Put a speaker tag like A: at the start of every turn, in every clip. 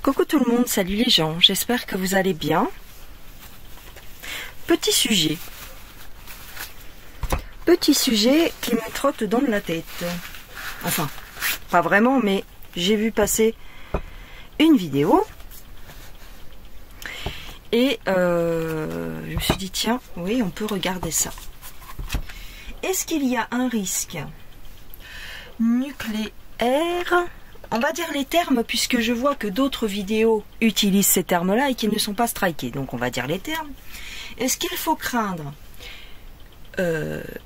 A: Coucou tout le monde, salut les gens, j'espère que vous allez bien. Petit sujet qui me trotte dans la tête. Enfin, pas vraiment, mais j'ai vu passer une vidéo et je me suis dit tiens, oui, on peut regarder ça. Est-ce qu'il y a un risque nucléaire? On va dire les termes puisque je vois que d'autres vidéos utilisent ces termes-là et qu'ils ne sont pas strikés. Donc on va dire les termes. Est-ce qu'il faut craindre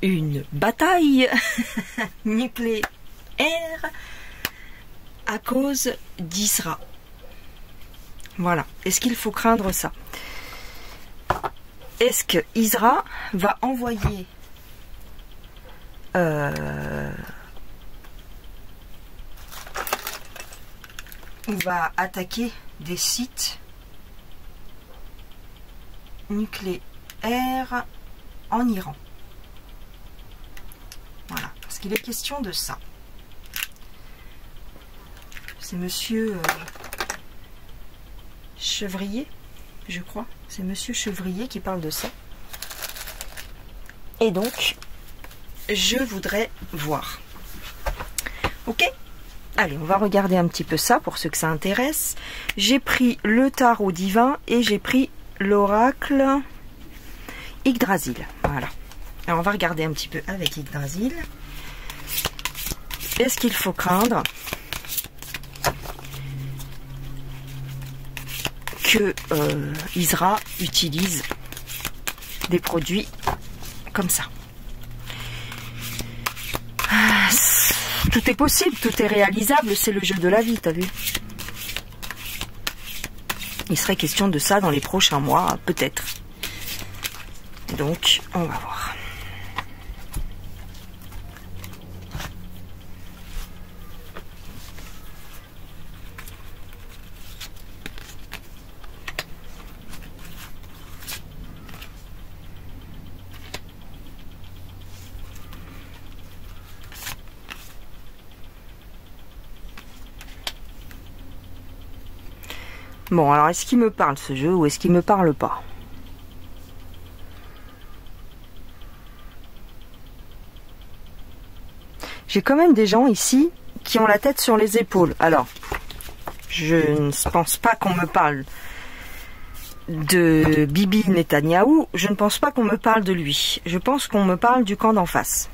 A: une bataille nucléaire à cause d'Israël? Voilà. Est-ce qu'il faut craindre ça? Est-ce que Israël va envoyer va attaquer des sites nucléaires en Iran? Voilà, parce qu'il est question de ça. C'est monsieur Chevrier, je crois. C'est monsieur Chevrier qui parle de ça. Et donc, je voudrais voir. Ok ? Allez, on va regarder un petit peu ça pour ceux que ça intéresse. J'ai pris le tarot divin et j'ai pris l'oracle Yggdrasil. Voilà. Alors on va regarder un petit peu avec Yggdrasil. Est-ce qu'il faut craindre que Isra utilise des produits comme ça? Tout est possible, tout est réalisable, c'est le jeu de la vie, t'as vu? Il serait question de ça dans les prochains mois, peut-être. Donc, on va voir. Bon, alors est-ce qu'il me parle ce jeu ou est-ce qu'il me parle pas? J'ai quand même des gens ici qui ont la tête sur les épaules. Alors, je ne pense pas qu'on me parle de Bibi Netanyahou. Je ne pense pas qu'on me parle de lui. Je pense qu'on me parle du camp d'en face.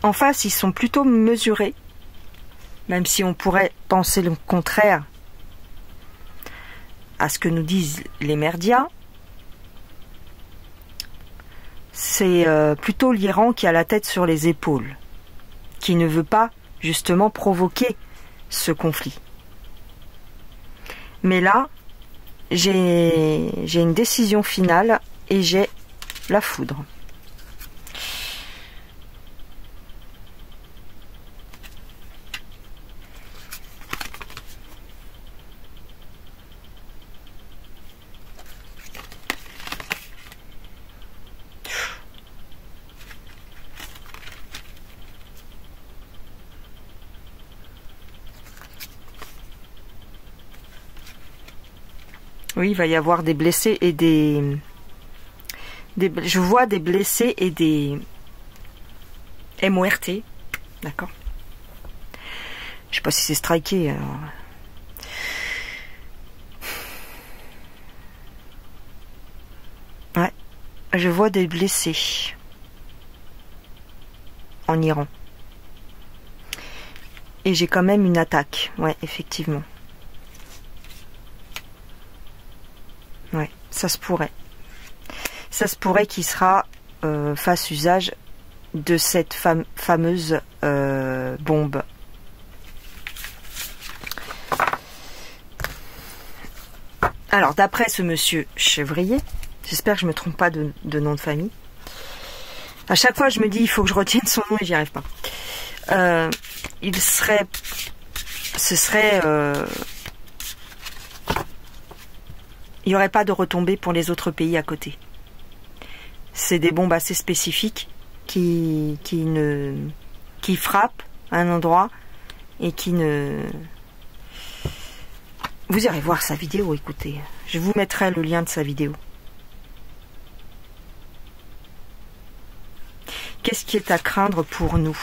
A: En face, ils sont plutôt mesurés, même si on pourrait penser le contraire à ce que nous disent les merdias. C'est plutôt l'Iran qui a la tête sur les épaules, qui ne veut pas justement provoquer ce conflit. Mais là, j'ai une décision finale et j'ai la foudre. Oui, il va y avoir des blessés et je vois des blessés et des MORT. D'accord. Je sais pas si c'est striké. Alors. Ouais. Je vois des blessés en Iran. Et j'ai quand même une attaque. Ouais, effectivement. Ouais, ça se pourrait. Ça se pourrait qu'il sera fasse usage de cette fameuse bombe. Alors, d'après ce monsieur Chevrier, j'espère que je ne me trompe pas de nom de famille. À chaque fois, je me dis, il faut que je retienne son nom et j'y arrive pas. Ce serait il n'y aurait pas de retombées pour les autres pays à côté. C'est des bombes assez spécifiques qui frappent à un endroit et qui ne... Vous irez voir sa vidéo, écoutez. Je vous mettrai le lien de sa vidéo. Qu'est-ce qui est à craindre pour nous ?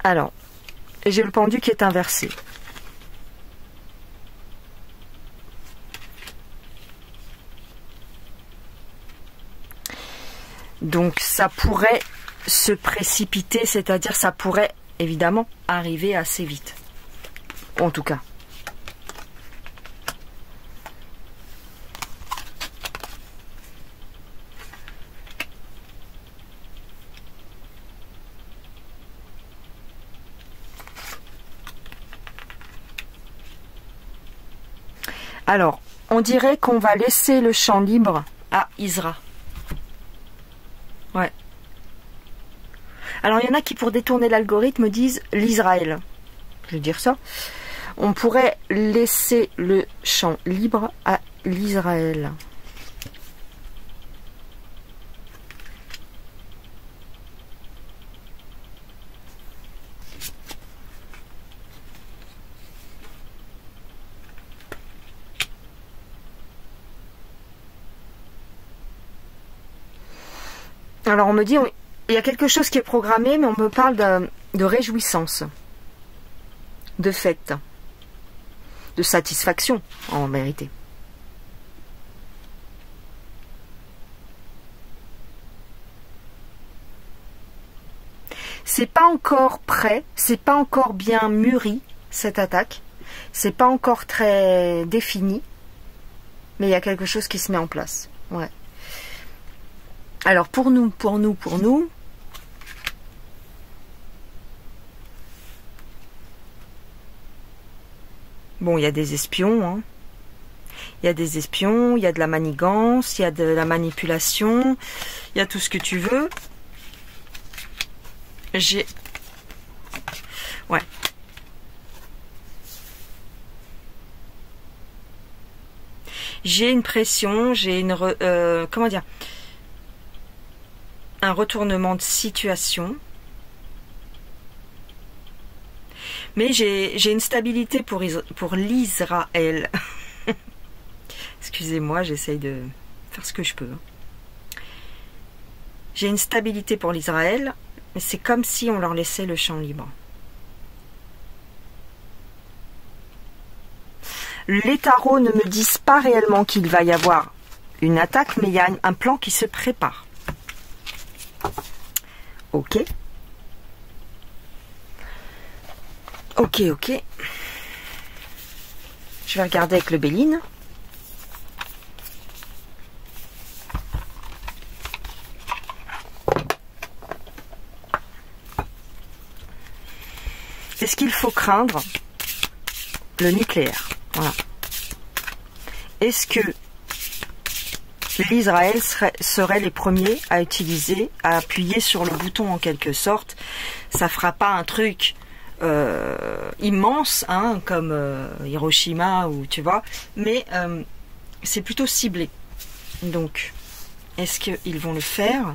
A: Alors, j'ai le pendu qui est inversé. Donc ça pourrait se précipiter, c'est-à-dire ça pourrait évidemment arriver assez vite. En tout cas. Alors, on dirait qu'on va laisser le champ libre à Isra. Ouais. Alors, il y en a qui, pour détourner l'algorithme, disent l'Israël. Je veux dire ça. On pourrait laisser le champ libre à l'Israël. Alors on me dit, il y a quelque chose qui est programmé, mais on me parle de réjouissance, de fête, de satisfaction en vérité. C'est pas encore prêt, c'est pas encore bien mûri cette attaque, c'est pas encore très défini, mais il y a quelque chose qui se met en place. Ouais. Alors pour nous, bon, il y a des espions, hein. Il y a des espions, il y a de la manigance, il y a de la manipulation, il y a tout ce que tu veux. Ouais. J'ai une pression, j'ai une... comment dire ? Un retournement de situation. Mais j'ai une stabilité pour l'Israël. Excusez-moi, j'essaye de faire ce que je peux. J'ai une stabilité pour l'Israël, mais c'est comme si on leur laissait le champ libre. Les tarots ne me disent pas réellement qu'il va y avoir une attaque, mais il y a un plan qui se prépare. Ok. Ok. Je vais regarder avec le Béline. Est-ce qu'il faut craindre le nucléaire? Voilà. Est-ce que l'Israël serait les premiers à utiliser, à appuyer sur le bouton en quelque sorte? Ça fera pas un truc immense, hein, comme Hiroshima ou tu vois, mais c'est plutôt ciblé. Donc, est-ce qu'ils vont le faire?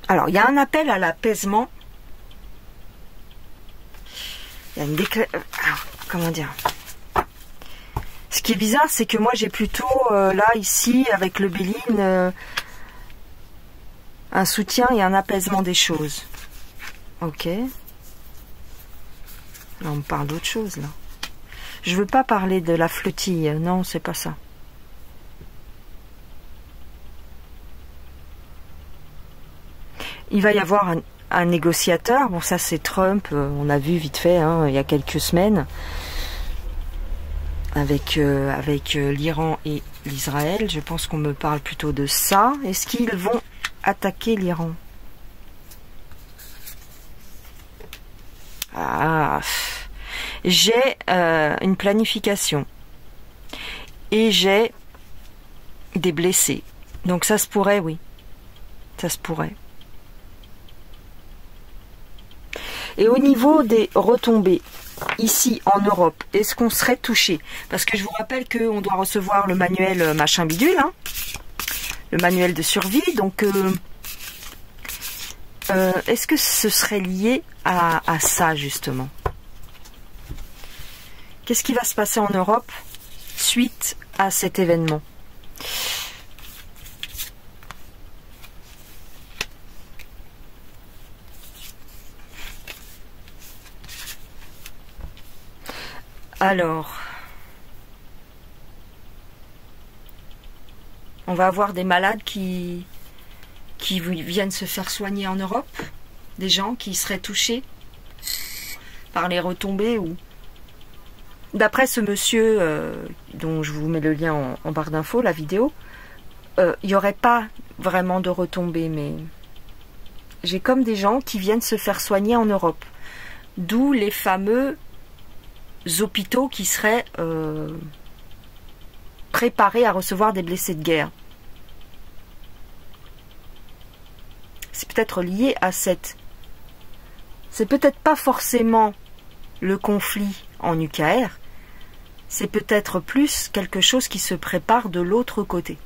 A: Alors, il y a un appel à l'apaisement. Il y a une comment dire? Ce qui est bizarre, c'est que moi, j'ai plutôt, là, ici, avec le Béline, un soutien et un apaisement des choses. Ok. Là, on me parle d'autre chose, là. Je veux pas parler de la flottille. Non, c'est pas ça. Il va y avoir un négociateur. Bon, ça, c'est Trump. On a vu vite fait, hein, il y a quelques semaines. Avec l'Iran et l'Israël. Je pense qu'on me parle plutôt de ça. Est-ce qu'ils vont attaquer l'Iran? Ah, j'ai une planification. Et j'ai des blessés. Donc ça se pourrait, oui. Ça se pourrait. Et au niveau des retombées, ici en Europe, est-ce qu'on serait touché? Parce que je vous rappelle qu'on doit recevoir le manuel machin bidule, hein, le manuel de survie. Donc, est-ce que ce serait lié à ça, justement? Qu'est-ce qui va se passer en Europe suite à cet événement? Alors, on va avoir des malades qui viennent se faire soigner en Europe, des gens qui seraient touchés par les retombées ou... D'après ce monsieur, dont je vous mets le lien en barre d'infos, la vidéo, il n'y aurait pas vraiment de retombées, mais j'ai comme des gens qui viennent se faire soigner en Europe. D'où les fameux hôpitaux qui seraient préparés à recevoir des blessés de guerre. C'est peut-être lié à cette... C'est peut-être pas forcément le conflit en UKR, c'est peut-être plus quelque chose qui se prépare de l'autre côté.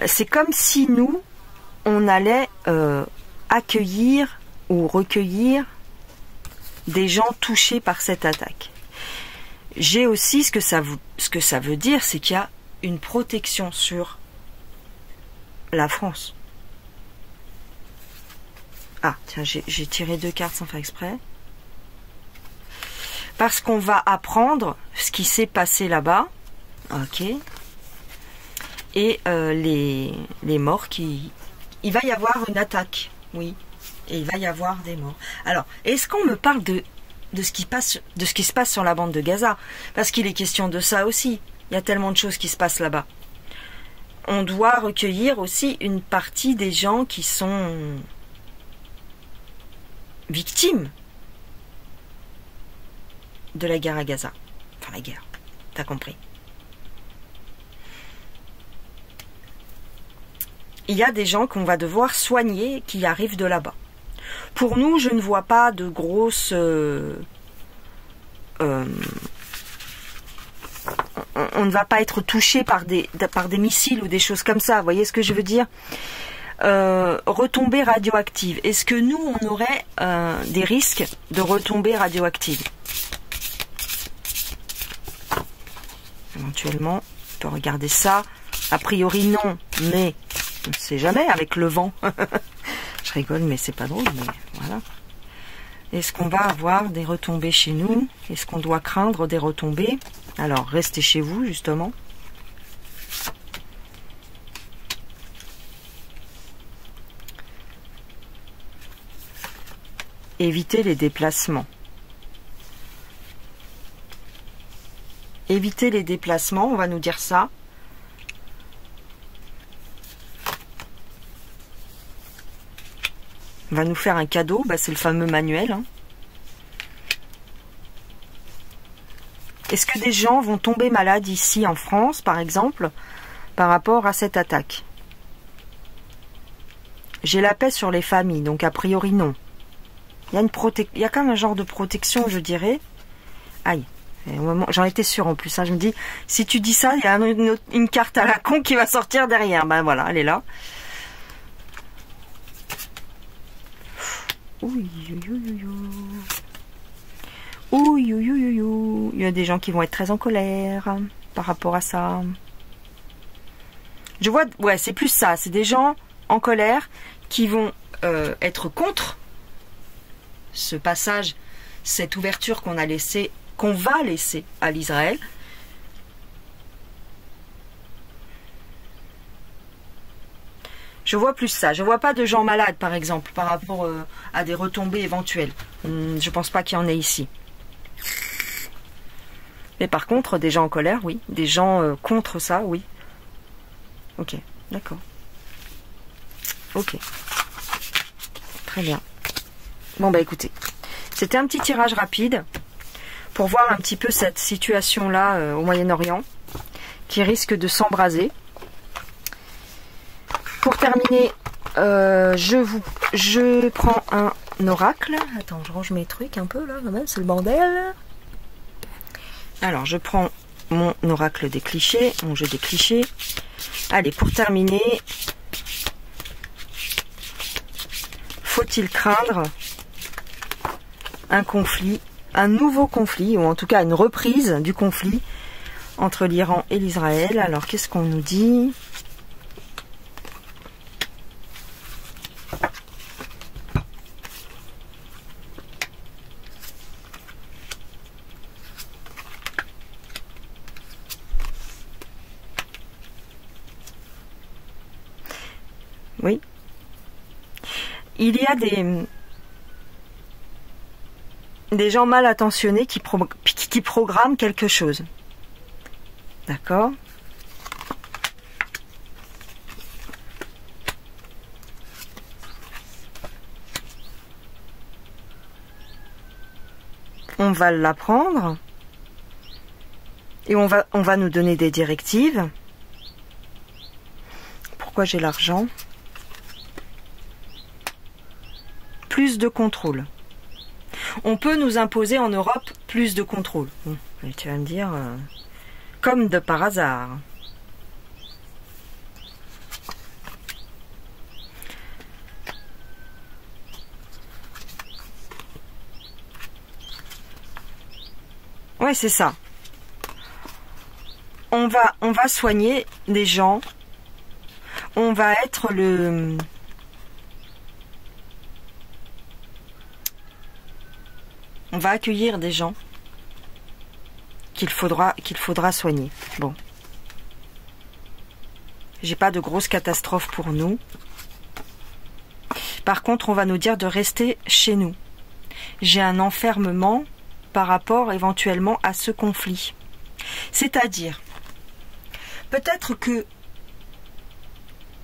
A: C'est comme si nous, on allait accueillir ou recueillir des gens touchés par cette attaque. J'ai aussi ce que ça veut dire, c'est qu'il y a une protection sur la France. Ah, tiens, j'ai tiré 2 cartes sans faire exprès. Parce qu'on va apprendre ce qui s'est passé là-bas. Ok. Et les morts qui... Il va y avoir une attaque, oui. Et il va y avoir des morts. Alors, est-ce qu'on me parle de ce qui se passe sur la bande de Gaza? Parce qu'il est question de ça aussi. Il y a tellement de choses qui se passent là-bas. On doit recueillir aussi une partie des gens qui sont victimes de la guerre à Gaza. Enfin, la guerre, t'as compris. Il y a des gens qu'on va devoir soigner qui arrivent de là-bas. Pour nous, je ne vois pas de grosses... on ne va pas être touché par des missiles ou des choses comme ça. Vous voyez ce que je veux dire? Retombées radioactives. Est-ce que nous, on aurait des risques de retombées radioactives? Éventuellement, on peut regarder ça. A priori, non, mais on ne sait jamais avec le vent. Je rigole, mais c'est pas drôle, mais voilà. Est-ce qu'on va avoir des retombées chez nous? Est-ce qu'on doit craindre des retombées? Alors, restez chez vous, justement. Évitez les déplacements. Évitez les déplacements, on va nous dire ça. On va nous faire un cadeau, bah, c'est le fameux manuel. Hein. Est-ce que des gens vont tomber malades ici en France, par exemple, par rapport à cette attaque? J'ai la paix sur les familles, donc a priori non. Il y a quand même un genre de protection, je dirais. Aïe, j'en étais sûre en plus. Hein. Je me dis, si tu dis ça, il y a une carte à la con qui va sortir derrière. Ben voilà, elle est là. Ouh, il y a des gens qui vont être très en colère par rapport à ça. Je vois, ouais, c'est plus ça. C'est des gens en colère qui vont être contre ce passage, cette ouverture qu'on va laisser à l'Israël. Je vois plus ça. Je vois pas de gens malades, par exemple, par rapport à des retombées éventuelles. Je pense pas qu'il y en ait ici. Mais par contre, des gens en colère, oui. Des gens contre ça, oui. Ok. D'accord. Ok. Très bien. Bon bah écoutez, c'était un petit tirage rapide pour voir un petit peu cette situation-là au Moyen-Orient qui risque de s'embraser. Pour terminer, je prends un oracle. Attends, je range mes trucs un peu là, quand même, c'est le bordel. Alors, je prends mon oracle des clichés, mon jeu des clichés. Allez, pour terminer, faut-il craindre un conflit, un nouveau conflit, ou en tout cas une reprise du conflit entre l'Iran et l'Israël? Alors, qu'est-ce qu'on nous dit ? Oui. Il y a des gens mal intentionnés qui programment quelque chose. D'accord ? On va l'apprendre et on va nous donner des directives. Pourquoi j'ai l'argent ? Plus de contrôle. On peut nous imposer en Europe plus de contrôle. Et tu vas me dire, comme de par hasard. Ouais, c'est ça. On va soigner des gens. On va être on va accueillir des gens qu'il faudra soigner. Bon. J'ai pas de grosses catastrophes pour nous. Par contre, on va nous dire de rester chez nous. J'ai un enfermement par rapport éventuellement à ce conflit. C'est-à-dire, peut-être que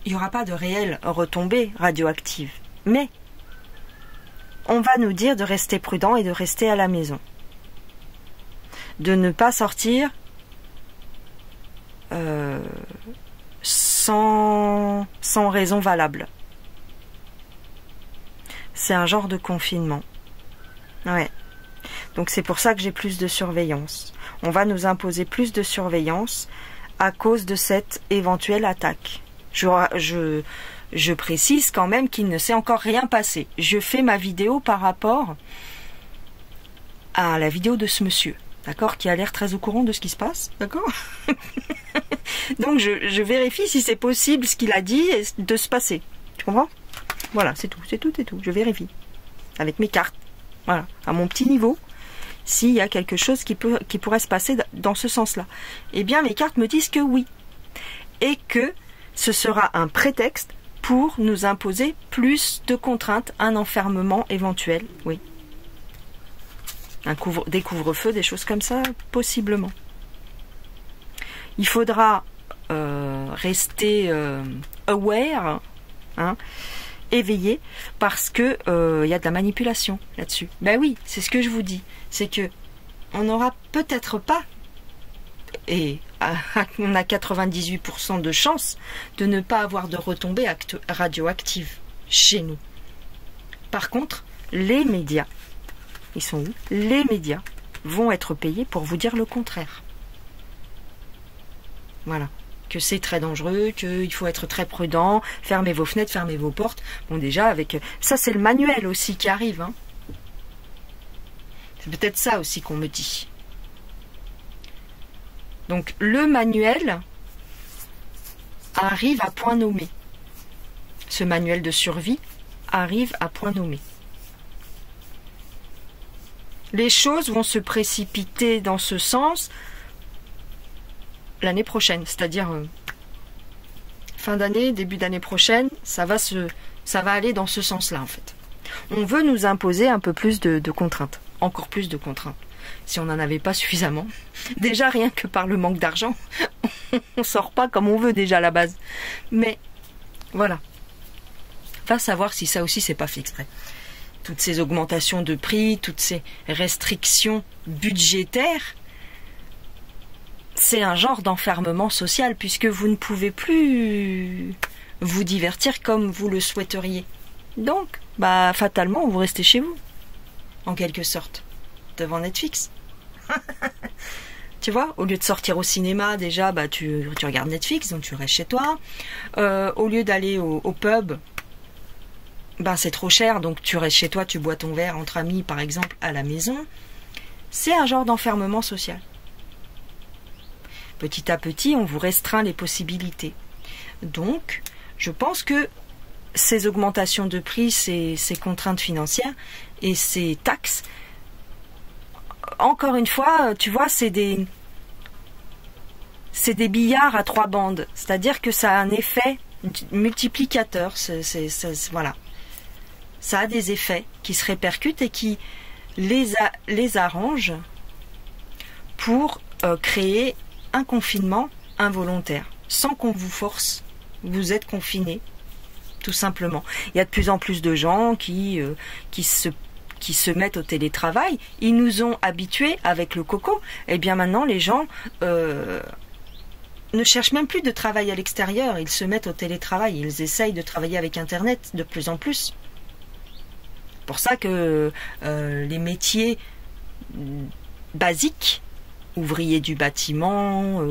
A: il n'y aura pas de réelles retombées radioactives, mais on va nous dire de rester prudent et de rester à la maison. De ne pas sortir sans raison valable. C'est un genre de confinement. Ouais. Donc c'est pour ça que j'ai plus de surveillance. On va nous imposer plus de surveillance à cause de cette éventuelle attaque. Je précise quand même qu'il ne s'est encore rien passé. Je fais ma vidéo par rapport à la vidéo de ce monsieur, d'accord, qui a l'air très au courant de ce qui se passe, d'accord. Donc je vérifie si c'est possible ce qu'il a dit de se passer. Tu comprends? Voilà, c'est tout. Je vérifie avec mes cartes. Voilà, à mon petit niveau, s'il y a quelque chose qui pourrait se passer dans ce sens-là. Eh bien, mes cartes me disent que oui. Et que ce sera un prétexte pour nous imposer plus de contraintes, un enfermement éventuel, oui. Des couvre-feux, des choses comme ça, possiblement. Il faudra rester aware, hein, éveillé, parce que y a de la manipulation là-dessus. Ben oui, c'est ce que je vous dis. C'est que on n'aura peut-être pas, et on a 98% de chances de ne pas avoir de retombées radioactives chez nous. Par contre, les médias, ils sont où? Les médias vont être payés pour vous dire le contraire. Voilà. Que c'est très dangereux, qu'il faut être très prudent, fermez vos fenêtres, fermez vos portes. Bon, déjà, avec ça, c'est le manuel aussi qui arrive. Hein. C'est peut-être ça aussi qu'on me dit. Donc, le manuel arrive à point nommé. Ce manuel de survie arrive à point nommé. Les choses vont se précipiter dans ce sens l'année prochaine, c'est-à-dire fin d'année, début d'année prochaine, ça va aller dans ce sens-là en fait. On veut nous imposer un peu plus de contraintes, encore plus de contraintes. si on n'en avait pas suffisamment. Déjà, rien que par le manque d'argent, on sort pas comme on veut déjà à la base. Mais voilà. Va savoir si ça aussi c'est pas fait exprès. Toutes ces augmentations de prix, toutes ces restrictions budgétaires, c'est un genre d'enfermement social puisque vous ne pouvez plus vous divertir comme vous le souhaiteriez. Donc, fatalement, vous restez chez vous, en quelque sorte, devant Netflix. Tu vois, au lieu de sortir au cinéma, déjà, tu regardes Netflix, donc tu restes chez toi. Au lieu d'aller au pub, c'est trop cher, donc tu restes chez toi, tu bois ton verre entre amis, par exemple, à la maison. C'est un genre d'enfermement social. Petit à petit, on vous restreint les possibilités. Donc, je pense que ces augmentations de prix, ces contraintes financières et ces taxes, encore une fois, tu vois, c'est des billards à 3 bandes. C'est-à-dire que ça a un effet multiplicateur. Voilà. Ça a des effets qui se répercutent et qui les arrangent pour créer un confinement involontaire. Sans qu'on vous force, vous êtes confiné, tout simplement. Il y a de plus en plus de gens qui se mettent au télétravail. Ils nous ont habitués avec le coco. Et bien maintenant, les gens ne cherchent même plus de travail à l'extérieur. Ils se mettent au télétravail. Ils essayent de travailler avec Internet de plus en plus. C'est pour ça que les métiers basiques, ouvrier du bâtiment,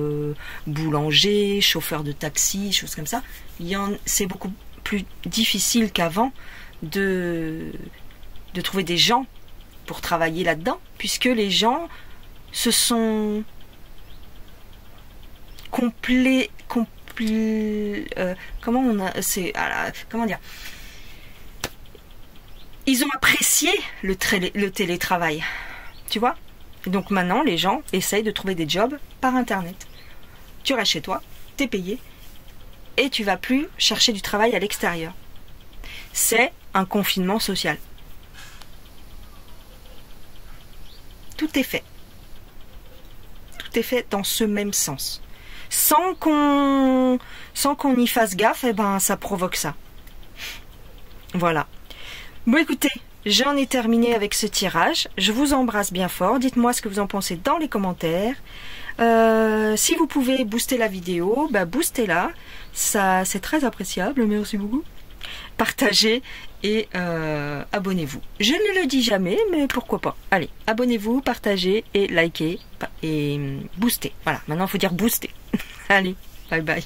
A: boulanger, chauffeur de taxi, choses comme ça, c'est beaucoup plus difficile qu'avant de trouver des gens pour travailler là-dedans, puisque les gens se sont comment dire, ils ont apprécié le télétravail, tu vois. Donc maintenant, les gens essayent de trouver des jobs par Internet. Tu restes chez toi, t'es payé, et tu vas plus chercher du travail à l'extérieur. C'est un confinement social. Tout est fait. Tout est fait dans ce même sens. Sans qu'on y fasse gaffe, ça provoque ça. Voilà. Bon, écoutez, j'en ai terminé avec ce tirage. Je vous embrasse bien fort. Dites-moi ce que vous en pensez dans les commentaires. Si vous pouvez booster la vidéo, boostez-la. Ça, c'est très appréciable. Merci beaucoup. Partagez et abonnez-vous. Je ne le dis jamais, mais pourquoi pas. Allez, abonnez-vous, partagez et likez et boostez. Voilà, maintenant il faut dire booster. Allez, bye bye.